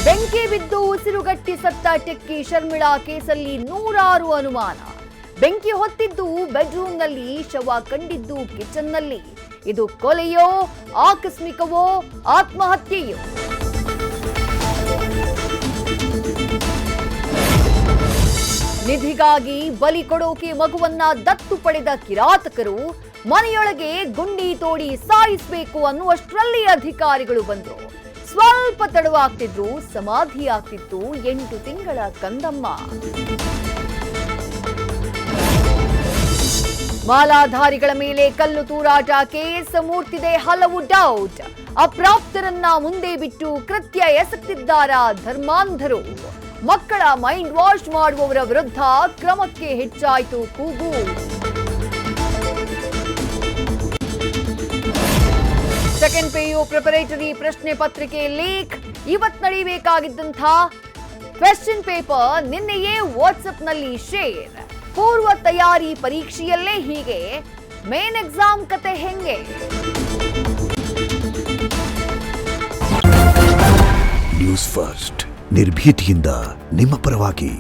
ಬೆಂಕಿ ಬಿದ್ದು ಉಸಿರುಗಟ್ಟಿ ಸತ್ತ ಟೆಕ್ಕಿ ಶರ್ಮಿಳಾ ಕೇಸಲ್ಲಿ ನೂರಾರು ಅನುಮಾನ. ಬೆಂಕಿ ಹೊತ್ತಿದ್ದು ಬೆಡ್ರೂಮ್ನಲ್ಲಿ, ಶವ ಕಂಡಿದ್ದು ಕಿಚನ್ನಲ್ಲಿ. ಇದು ಕೊಲೆಯೋ, ಆಕಸ್ಮಿಕವೋ, ಆತ್ಮಹತ್ಯೆಯೋ? ನಿಧಿಗಾಗಿ ಬಲಿ ಕೊಡೋಕೆ ಮಗುವನ್ನ ದತ್ತು ಪಡೆದ ಕಿರಾತಕರು ಮನೆಯೊಳಗೆ ಗುಂಡಿ ತೋಡಿ ಸಾಯಿಸಬೇಕು ಅನ್ನುವಷ್ಟರಲ್ಲಿ ಅಧಿಕಾರಿಗಳು ಬಂದ್ರು. ಸ್ವಲ್ಪ ತಡವಾಗ್ತಿದ್ರು, ಸಮಾಧಿ ಆಗ್ತಿತ್ತು 8 ತಿಂಗಳ ಕಂದಮ್ಮ. ಮಾಲಾಧಾರಿಗಳ ಮೇಲೆ ಕಲ್ಲು ತೂರಾಟ ಕೇಸ್ ಮೂಡ್ತಿದೆ ಹಲವು ಡೌಟ್. ಅಪ್ರಾಪ್ತರನ್ನ ಮುಂದೆ ಬಿಟ್ಟು ಕೃತ್ಯ ಎಸಗ್ತಿದ್ದಾರಾ ಧರ್ಮಾಂಧರು? ಮಕ್ಕಳ ಮೈಂಡ್ ವಾಶ್ ಮಾಡುವವರ ವಿರುದ್ಧ ಕ್ರಮಕ್ಕೆ ಹೆಚ್ಚಾಯಿತು ಕೂಗು. ಸೆಕೆಂಡ್ PU ಪ್ರಿಪರೇಟರಿ ಪ್ರಶ್ನೆ ಪತ್ರಿಕೆ ಲೀಕ್. ಇವತ್ತು ನಡೆಯಬೇಕಾಗಿದ್ದಂಥ ಕ್ವೆಶ್ಚನ್ ಪೇಪರ್ ನಿನ್ನೆಯೇ ವಾಟ್ಸ್ಆಪ್ನಲ್ಲಿ ಶೇರ್. ಪೂರ್ವ ತಯಾರಿ ಪರೀಕ್ಷೆಯಲ್ಲೇ ಹೀಗೆ, ಮೇನ್ ಎಕ್ಸಾಮ್ ಕತೆ ಹೆಂಗೆ? ನ್ಯೂಸ್ ಫಸ್ಟ್ ನಿರ್ಭೀತಿಯಿಂದ ನಿಮ್ಮ ಪರವಾಗಿ.